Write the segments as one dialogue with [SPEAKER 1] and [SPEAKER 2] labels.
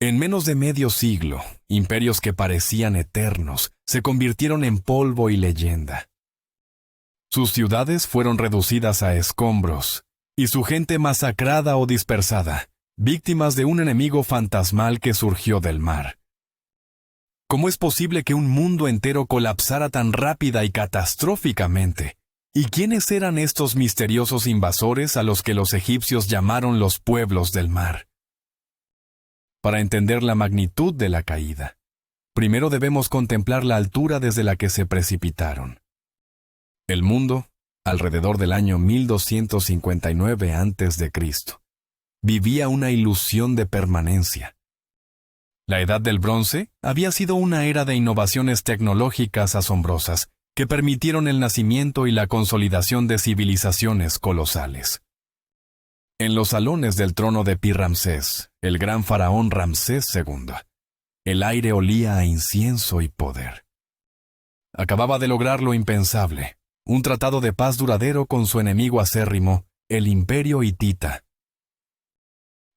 [SPEAKER 1] En menos de medio siglo, imperios que parecían eternos se convirtieron en polvo y leyenda. Sus ciudades fueron reducidas a escombros, y su gente masacrada o dispersada, víctimas de un enemigo fantasmal que surgió del mar. ¿Cómo es posible que un mundo entero colapsara tan rápida y catastróficamente? ¿Y quiénes eran estos misteriosos invasores a los que los egipcios llamaron los pueblos del mar? Para entender la magnitud de la caída, primero debemos contemplar la altura desde la que se precipitaron. El mundo, alrededor del año 1259 a.C., vivía una ilusión de permanencia. La Edad del Bronce había sido una era de innovaciones tecnológicas asombrosas que permitieron el nacimiento y la consolidación de civilizaciones colosales. En los salones del trono de Pi-Ramsés, el gran faraón Ramsés II, el aire olía a incienso y poder. Acababa de lograr lo impensable, un tratado de paz duradero con su enemigo acérrimo, el Imperio Hitita.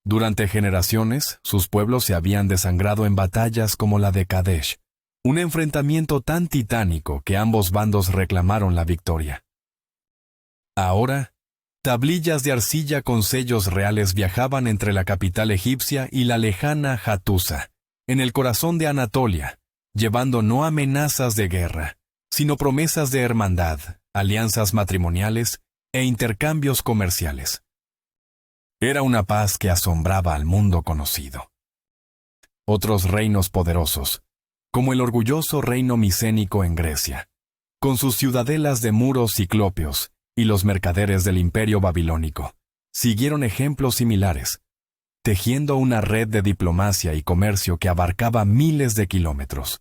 [SPEAKER 1] Durante generaciones, sus pueblos se habían desangrado en batallas como la de Kadesh, un enfrentamiento tan titánico que ambos bandos reclamaron la victoria. Ahora, tablillas de arcilla con sellos reales viajaban entre la capital egipcia y la lejana Hattusa, en el corazón de Anatolia, llevando no amenazas de guerra, sino promesas de hermandad, alianzas matrimoniales e intercambios comerciales. Era una paz que asombraba al mundo conocido. Otros reinos poderosos, como el orgulloso reino micénico en Grecia, con sus ciudadelas de muros ciclópeos, y los mercaderes del imperio babilónico, siguieron ejemplos similares, tejiendo una red de diplomacia y comercio que abarcaba miles de kilómetros.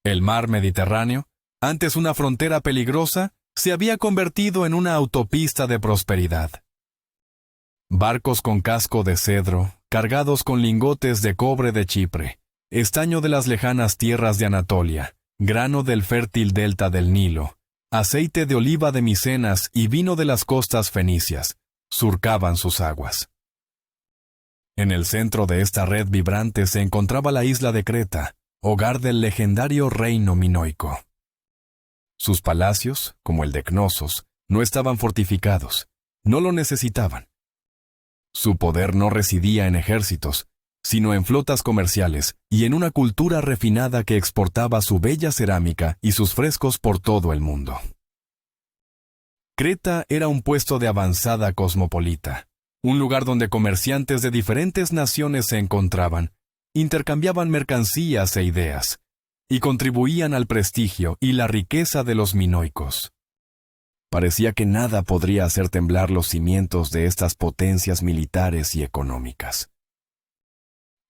[SPEAKER 1] El mar Mediterráneo, antes una frontera peligrosa, se había convertido en una autopista de prosperidad. Barcos con casco de cedro, cargados con lingotes de cobre de Chipre, estaño de las lejanas tierras de Anatolia, grano del fértil delta del Nilo, aceite de oliva de Micenas y vino de las costas fenicias, surcaban sus aguas. En el centro de esta red vibrante se encontraba la isla de Creta, hogar del legendario reino minoico. Sus palacios, como el de Cnosos, no estaban fortificados, no lo necesitaban. Su poder no residía en ejércitos, sino en flotas comerciales y en una cultura refinada que exportaba su bella cerámica y sus frescos por todo el mundo. Creta era un puesto de avanzada cosmopolita, un lugar donde comerciantes de diferentes naciones se encontraban, intercambiaban mercancías e ideas, y contribuían al prestigio y la riqueza de los minoicos. Parecía que nada podría hacer temblar los cimientos de estas potencias militares y económicas.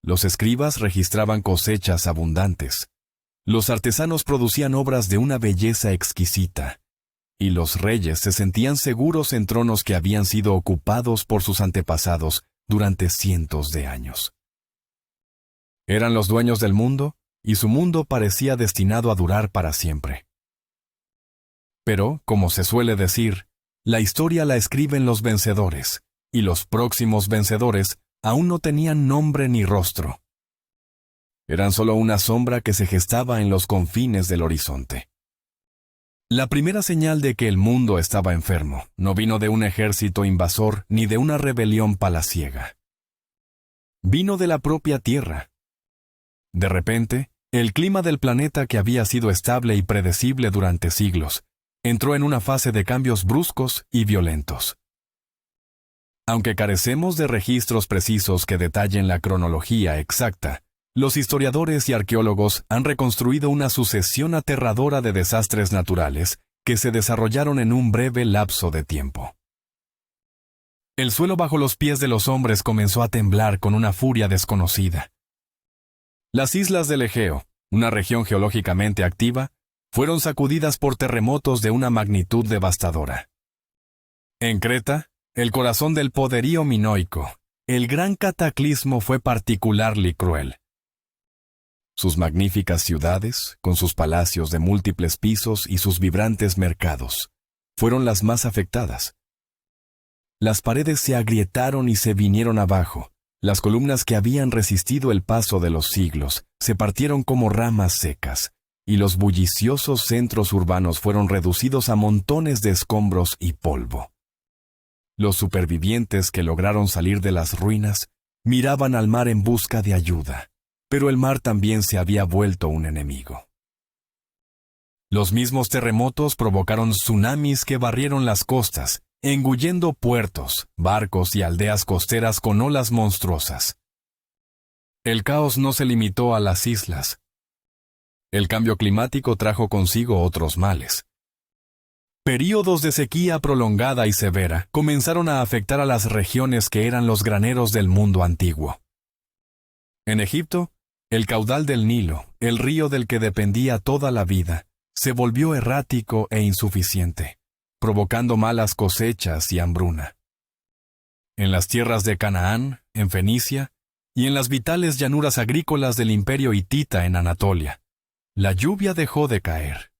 [SPEAKER 1] Los escribas registraban cosechas abundantes, los artesanos producían obras de una belleza exquisita, y los reyes se sentían seguros en tronos que habían sido ocupados por sus antepasados durante cientos de años. Eran los dueños del mundo, y su mundo parecía destinado a durar para siempre. Pero, como se suele decir, la historia la escriben los vencedores, y los próximos vencedores aún no tenían nombre ni rostro. Eran solo una sombra que se gestaba en los confines del horizonte. La primera señal de que el mundo estaba enfermo no vino de un ejército invasor ni de una rebelión palaciega. Vino de la propia Tierra. De repente, el clima del planeta que había sido estable y predecible durante siglos, entró en una fase de cambios bruscos y violentos. Aunque carecemos de registros precisos que detallen la cronología exacta, los historiadores y arqueólogos han reconstruido una sucesión aterradora de desastres naturales que se desarrollaron en un breve lapso de tiempo. El suelo bajo los pies de los hombres comenzó a temblar con una furia desconocida. Las islas del Egeo, una región geológicamente activa, fueron sacudidas por terremotos de una magnitud devastadora. En Creta, el corazón del poderío minoico, el gran cataclismo fue particularly cruel. Sus magníficas ciudades, con sus palacios de múltiples pisos y sus vibrantes mercados, fueron las más afectadas. Las paredes se agrietaron y se vinieron abajo, Las columnas que habían resistido el paso de los siglos se partieron como ramas secas, y los bulliciosos centros urbanos fueron reducidos a montones de escombros y polvo. Los supervivientes que lograron salir de las ruinas miraban al mar en busca de ayuda, pero el mar también se había vuelto un enemigo. Los mismos terremotos provocaron tsunamis que barrieron las costas, engullendo puertos, barcos y aldeas costeras con olas monstruosas. El caos no se limitó a las islas. El cambio climático trajo consigo otros males. Períodos de sequía prolongada y severa comenzaron a afectar a las regiones que eran los graneros del mundo antiguo. En Egipto, el caudal del Nilo, el río del que dependía toda la vida, se volvió errático e insuficiente, provocando malas cosechas y hambruna. En las tierras de Canaán, en Fenicia, y en las vitales llanuras agrícolas del imperio hitita en Anatolia, la lluvia dejó de caer.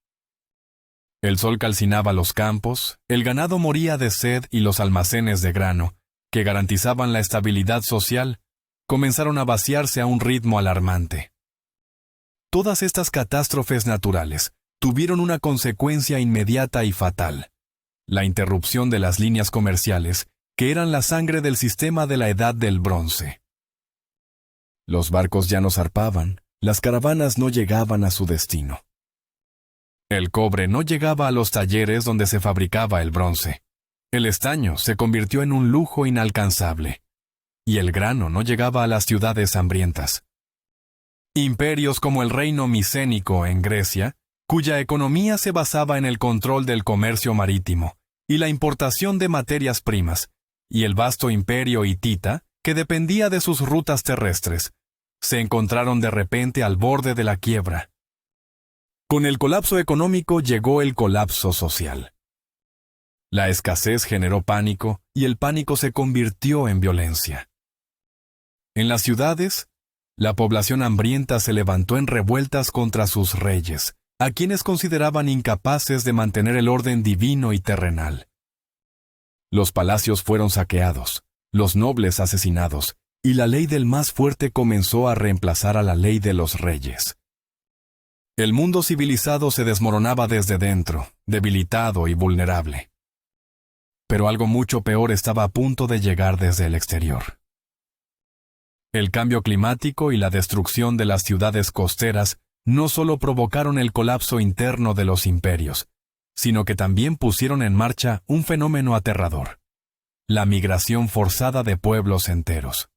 [SPEAKER 1] El sol calcinaba los campos, el ganado moría de sed y los almacenes de grano, que garantizaban la estabilidad social, comenzaron a vaciarse a un ritmo alarmante. Todas estas catástrofes naturales tuvieron una consecuencia inmediata y fatal: la interrupción de las líneas comerciales, que eran la sangre del sistema de la Edad del Bronce. Los barcos ya no zarpaban, las caravanas no llegaban a su destino. El cobre no llegaba a los talleres donde se fabricaba el bronce. El estaño se convirtió en un lujo inalcanzable. Y el grano no llegaba a las ciudades hambrientas. Imperios como el reino micénico en Grecia, cuya economía se basaba en el control del comercio marítimo y la importación de materias primas, y el vasto imperio hitita, que dependía de sus rutas terrestres, se encontraron de repente al borde de la quiebra. Con el colapso económico llegó el colapso social. La escasez generó pánico y el pánico se convirtió en violencia. En las ciudades, la población hambrienta se levantó en revueltas contra sus reyes, a quienes consideraban incapaces de mantener el orden divino y terrenal. Los palacios fueron saqueados, los nobles asesinados, y la ley del más fuerte comenzó a reemplazar a la ley de los reyes. El mundo civilizado se desmoronaba desde dentro, debilitado y vulnerable. Pero algo mucho peor estaba a punto de llegar desde el exterior. El cambio climático y la destrucción de las ciudades costeras no solo provocaron el colapso interno de los imperios, sino que también pusieron en marcha un fenómeno aterrador: la migración forzada de pueblos enteros.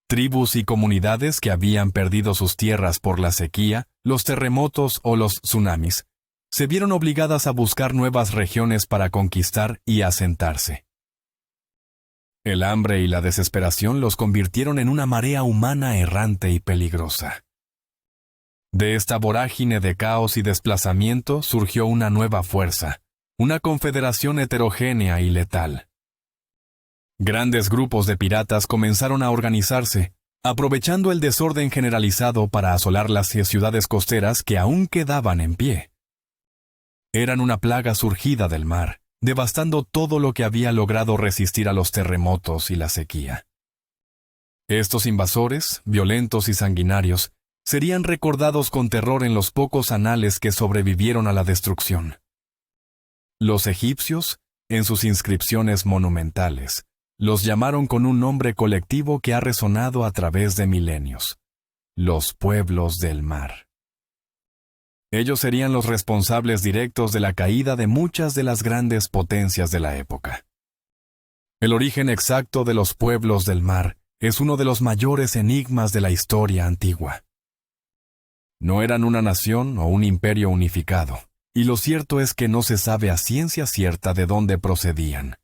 [SPEAKER 1] Tribus y comunidades que habían perdido sus tierras por la sequía, los terremotos o los tsunamis, se vieron obligadas a buscar nuevas regiones para conquistar y asentarse. El hambre y la desesperación los convirtieron en una marea humana errante y peligrosa. De esta vorágine de caos y desplazamiento surgió una nueva fuerza, una confederación heterogénea y letal. Grandes grupos de piratas comenzaron a organizarse, aprovechando el desorden generalizado para asolar las ciudades costeras que aún quedaban en pie. Eran una plaga surgida del mar, devastando todo lo que había logrado resistir a los terremotos y la sequía. Estos invasores, violentos y sanguinarios, serían recordados con terror en los pocos anales que sobrevivieron a la destrucción. Los egipcios, en sus inscripciones monumentales, los llamaron con un nombre colectivo que ha resonado a través de milenios: los pueblos del mar. Ellos serían los responsables directos de la caída de muchas de las grandes potencias de la época. El origen exacto de los pueblos del mar es uno de los mayores enigmas de la historia antigua. No eran una nación o un imperio unificado, y lo cierto es que no se sabe a ciencia cierta de dónde procedían.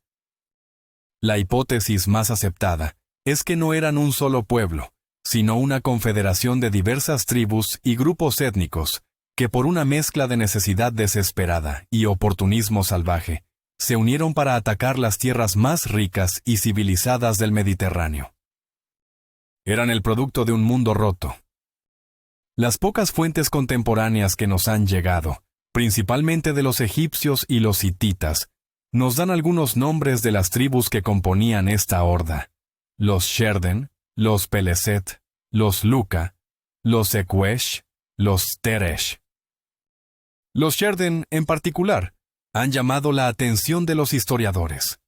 [SPEAKER 1] La hipótesis más aceptada es que no eran un solo pueblo, sino una confederación de diversas tribus y grupos étnicos que, por una mezcla de necesidad desesperada y oportunismo salvaje, se unieron para atacar las tierras más ricas y civilizadas del Mediterráneo. Eran el producto de un mundo roto. Las pocas fuentes contemporáneas que nos han llegado, principalmente de los egipcios y los hititas, nos dan algunos nombres de las tribus que componían esta horda: los Sherden, los Peleset, los Luca, los Equesh, los Teresh. Los Sherden, en particular, han llamado la atención de los historiadores.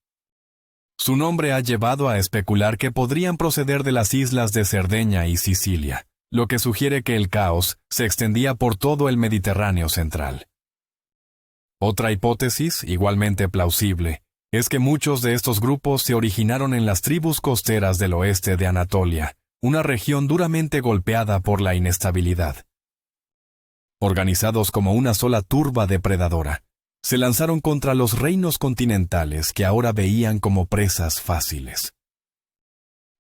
[SPEAKER 1] Su nombre ha llevado a especular que podrían proceder de las islas de Cerdeña y Sicilia, lo que sugiere que el caos se extendía por todo el Mediterráneo central. Otra hipótesis, igualmente plausible, es que muchos de estos grupos se originaron en las tribus costeras del oeste de Anatolia, una región duramente golpeada por la inestabilidad. Organizados como una sola turba depredadora, se lanzaron contra los reinos continentales que ahora veían como presas fáciles.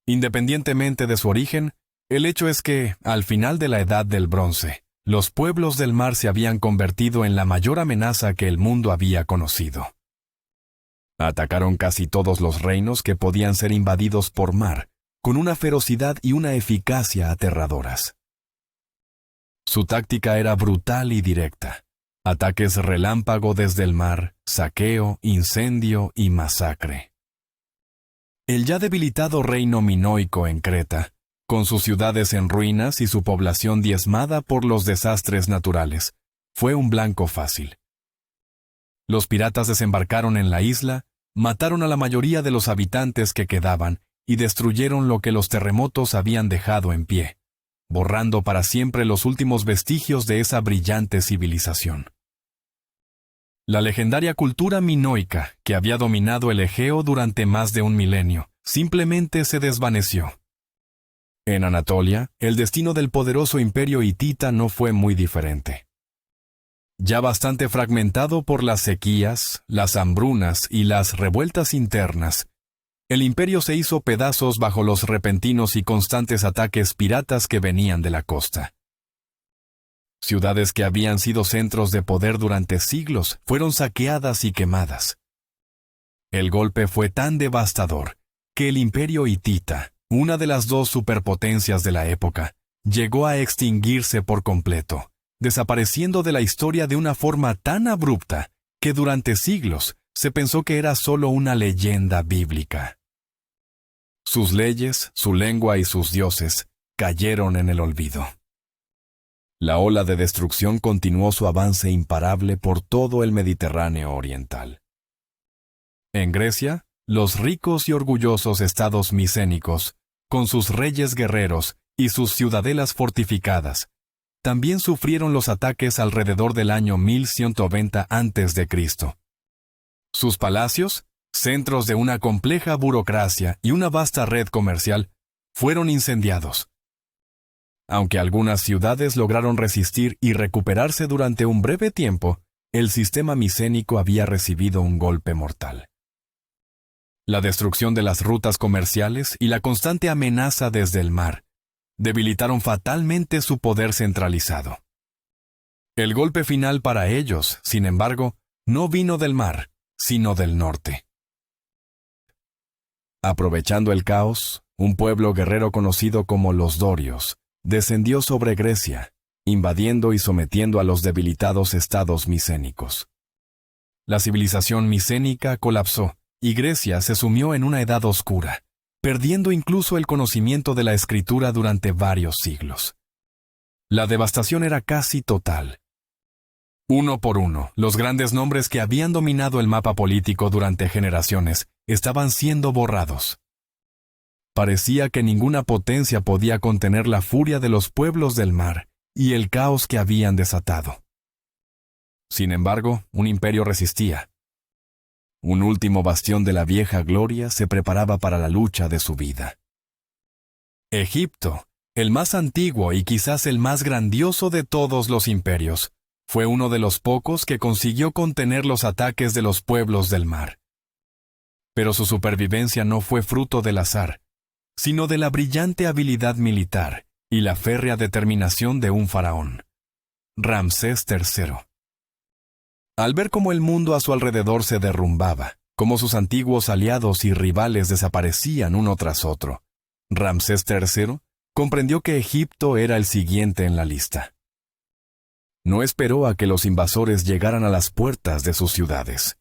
[SPEAKER 1] Independientemente de su origen, el hecho es que, al final de la Edad del Bronce, los pueblos del mar se habían convertido en la mayor amenaza que el mundo había conocido. Atacaron casi todos los reinos que podían ser invadidos por mar, con una ferocidad y una eficacia aterradoras. Su táctica era brutal y directa. Ataques relámpago desde el mar, saqueo, incendio y masacre. El ya debilitado reino minoico en Creta, con sus ciudades en ruinas y su población diezmada por los desastres naturales, fue un blanco fácil. Los piratas desembarcaron en la isla, mataron a la mayoría de los habitantes que quedaban y destruyeron lo que los terremotos habían dejado en pie, borrando para siempre los últimos vestigios de esa brillante civilización. La legendaria cultura minoica, que había dominado el Egeo durante más de un milenio, simplemente se desvaneció. En Anatolia, el destino del poderoso imperio hitita no fue muy diferente. Ya bastante fragmentado por las sequías, las hambrunas y las revueltas internas, el imperio se hizo pedazos bajo los repentinos y constantes ataques piratas que venían de la costa. Ciudades que habían sido centros de poder durante siglos fueron saqueadas y quemadas. El golpe fue tan devastador que el imperio hitita, una de las dos superpotencias de la época, llegó a extinguirse por completo, desapareciendo de la historia de una forma tan abrupta que durante siglos se pensó que era solo una leyenda bíblica. Sus leyes, su lengua y sus dioses cayeron en el olvido. La ola de destrucción continuó su avance imparable por todo el Mediterráneo oriental. En Grecia, los ricos y orgullosos estados micénicos, con sus reyes guerreros y sus ciudadelas fortificadas, también sufrieron los ataques alrededor del año 1190 a.C. Sus palacios, centros de una compleja burocracia y una vasta red comercial, fueron incendiados. Aunque algunas ciudades lograron resistir y recuperarse durante un breve tiempo, el sistema micénico había recibido un golpe mortal. La destrucción de las rutas comerciales y la constante amenaza desde el mar debilitaron fatalmente su poder centralizado. El golpe final para ellos, sin embargo, no vino del mar, sino del norte. Aprovechando el caos, un pueblo guerrero conocido como los dorios descendió sobre Grecia, invadiendo y sometiendo a los debilitados estados micénicos. La civilización micénica colapsó, y Grecia se sumió en una edad oscura, perdiendo incluso el conocimiento de la escritura durante varios siglos. La devastación era casi total. Uno por uno, los grandes nombres que habían dominado el mapa político durante generaciones estaban siendo borrados. Parecía que ninguna potencia podía contener la furia de los pueblos del mar y el caos que habían desatado. Sin embargo, un imperio resistía. Un último bastión de la vieja gloria se preparaba para la lucha de su vida. Egipto, el más antiguo y quizás el más grandioso de todos los imperios, fue uno de los pocos que consiguió contener los ataques de los pueblos del mar. Pero su supervivencia no fue fruto del azar, sino de la brillante habilidad militar y la férrea determinación de un faraón, Ramsés III. Al ver cómo el mundo a su alrededor se derrumbaba, cómo sus antiguos aliados y rivales desaparecían uno tras otro, Ramsés III comprendió que Egipto era el siguiente en la lista. No esperó a que los invasores llegaran a las puertas de sus ciudades.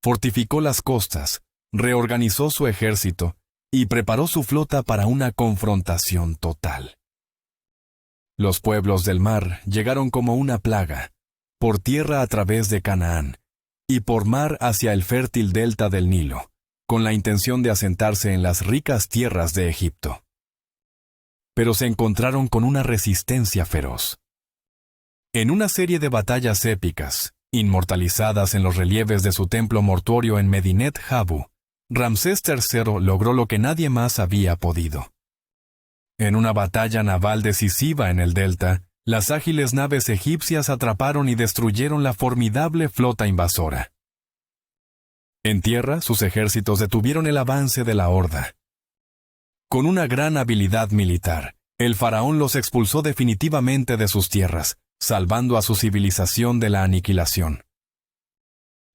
[SPEAKER 1] Fortificó las costas, reorganizó su ejército y preparó su flota para una confrontación total. Los pueblos del mar llegaron como una plaga, por tierra a través de Canaán, y por mar hacia el fértil delta del Nilo, con la intención de asentarse en las ricas tierras de Egipto. Pero se encontraron con una resistencia feroz. En una serie de batallas épicas, inmortalizadas en los relieves de su templo mortuorio en Medinet Habu, Ramsés III logró lo que nadie más había podido. En una batalla naval decisiva en el delta, las ágiles naves egipcias atraparon y destruyeron la formidable flota invasora. En tierra, sus ejércitos detuvieron el avance de la horda. Con una gran habilidad militar, el faraón los expulsó definitivamente de sus tierras, salvando a su civilización de la aniquilación.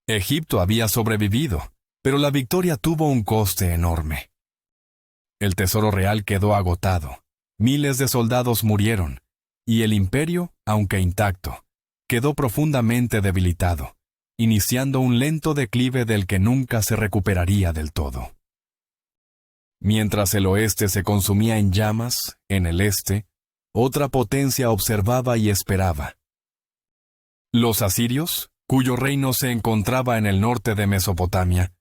[SPEAKER 1] Egipto había sobrevivido, pero la victoria tuvo un coste enorme. El tesoro real quedó agotado, miles de soldados murieron, y el imperio, aunque intacto, quedó profundamente debilitado, iniciando un lento declive del que nunca se recuperaría del todo. Mientras el oeste se consumía en llamas, en el este, otra potencia observaba y esperaba. Los asirios, cuyo reino se encontraba en el norte de Mesopotamia,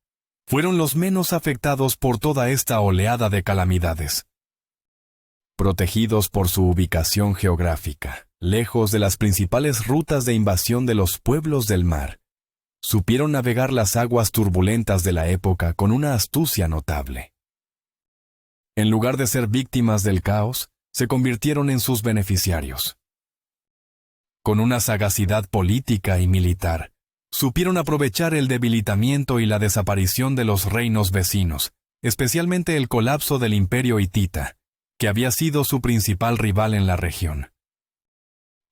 [SPEAKER 1] fueron los menos afectados por toda esta oleada de calamidades. Protegidos por su ubicación geográfica, lejos de las principales rutas de invasión de los pueblos del mar, supieron navegar las aguas turbulentas de la época con una astucia notable. En lugar de ser víctimas del caos, se convirtieron en sus beneficiarios. Con una sagacidad política y militar, supieron aprovechar el debilitamiento y la desaparición de los reinos vecinos, especialmente el colapso del imperio hitita, que había sido su principal rival en la región.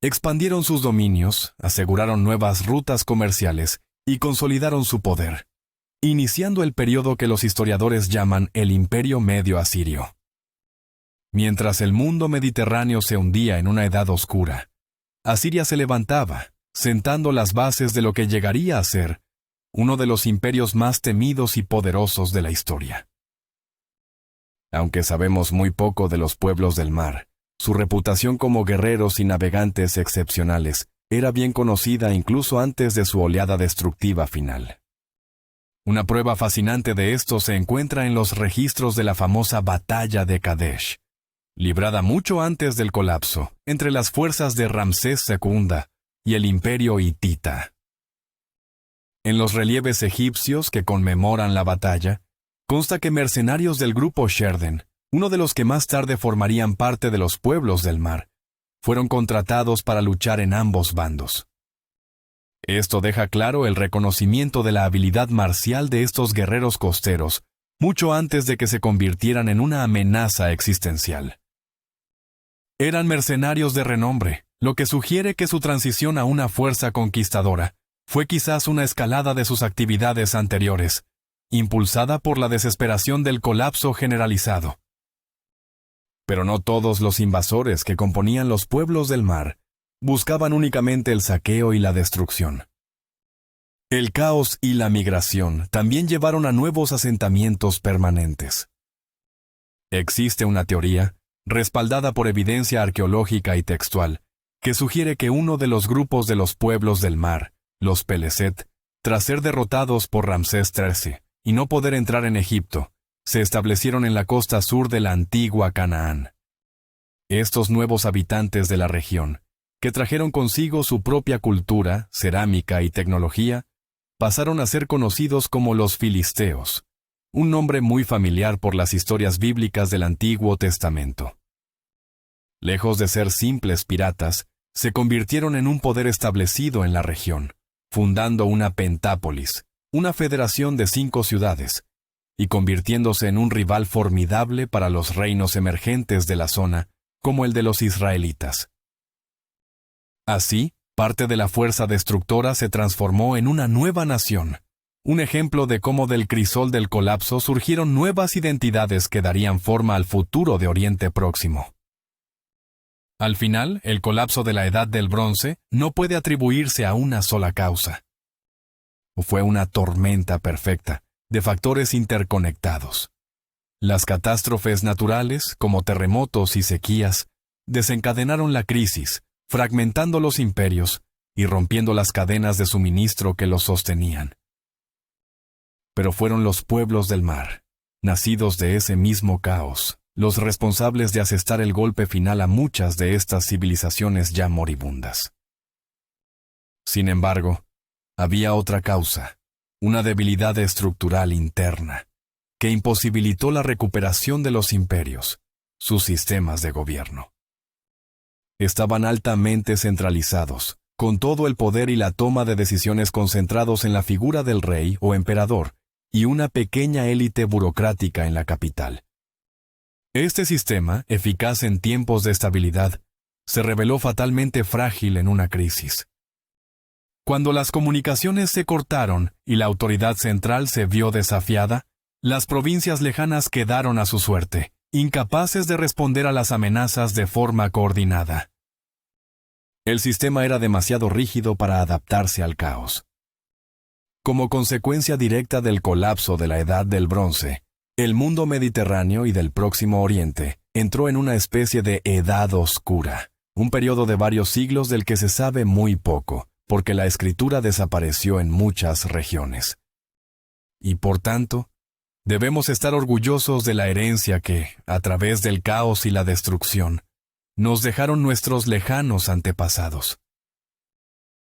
[SPEAKER 1] Expandieron sus dominios, aseguraron nuevas rutas comerciales y consolidaron su poder, iniciando el periodo que los historiadores llaman el Imperio Medio Asirio. Mientras el mundo mediterráneo se hundía en una edad oscura, Asiria se levantaba, sentando las bases de lo que llegaría a ser uno de los imperios más temidos y poderosos de la historia. Aunque sabemos muy poco de los pueblos del mar, su reputación como guerreros y navegantes excepcionales era bien conocida incluso antes de su oleada destructiva final. Una prueba fascinante de esto se encuentra en los registros de la famosa Batalla de Kadesh, librada mucho antes del colapso entre las fuerzas de Ramsés II y el imperio hitita. En los relieves egipcios que conmemoran la batalla, consta que mercenarios del grupo Sherden, uno de los que más tarde formarían parte de los pueblos del mar, fueron contratados para luchar en ambos bandos. Esto deja claro el reconocimiento de la habilidad marcial de estos guerreros costeros, mucho antes de que se convirtieran en una amenaza existencial. Eran mercenarios de renombre, lo que sugiere que su transición a una fuerza conquistadora fue quizás una escalada de sus actividades anteriores, impulsada por la desesperación del colapso generalizado. Pero no todos los invasores que componían los pueblos del mar buscaban únicamente el saqueo y la destrucción. El caos y la migración también llevaron a nuevos asentamientos permanentes. Existe una teoría, respaldada por evidencia arqueológica y textual, que sugiere que uno de los grupos de los pueblos del mar, los Peleset, tras ser derrotados por Ramsés XIII y no poder entrar en Egipto, se establecieron en la costa sur de la antigua Canaán. Estos nuevos habitantes de la región, que trajeron consigo su propia cultura, cerámica y tecnología, pasaron a ser conocidos como los filisteos, un nombre muy familiar por las historias bíblicas del Antiguo Testamento. Lejos de ser simples piratas, se convirtieron en un poder establecido en la región, fundando una pentápolis, una federación de 5 ciudades, y convirtiéndose en un rival formidable para los reinos emergentes de la zona, como el de los israelitas. Así, parte de la fuerza destructora se transformó en una nueva nación, un ejemplo de cómo del crisol del colapso surgieron nuevas identidades que darían forma al futuro de Oriente Próximo. Al final, el colapso de la Edad del Bronce no puede atribuirse a una sola causa. Fue una tormenta perfecta, de factores interconectados. Las catástrofes naturales, como terremotos y sequías, desencadenaron la crisis, fragmentando los imperios y rompiendo las cadenas de suministro que los sostenían. Pero fueron los pueblos del mar, nacidos de ese mismo caos, los responsables de asestar el golpe final a muchas de estas civilizaciones ya moribundas. Sin embargo, había otra causa, una debilidad estructural interna, que imposibilitó la recuperación de los imperios, sus sistemas de gobierno. Estaban altamente centralizados, con todo el poder y la toma de decisiones concentrados en la figura del rey o emperador, y una pequeña élite burocrática en la capital. Este sistema, eficaz en tiempos de estabilidad, se reveló fatalmente frágil en una crisis. Cuando las comunicaciones se cortaron y la autoridad central se vio desafiada, las provincias lejanas quedaron a su suerte, incapaces de responder a las amenazas de forma coordinada. El sistema era demasiado rígido para adaptarse al caos. Como consecuencia directa del colapso de la Edad del Bronce, el mundo mediterráneo y del Próximo Oriente entró en una especie de Edad Oscura, un periodo de varios siglos del que se sabe muy poco, porque la escritura desapareció en muchas regiones. Y por tanto, debemos estar orgullosos de la herencia que, a través del caos y la destrucción, nos dejaron nuestros lejanos antepasados.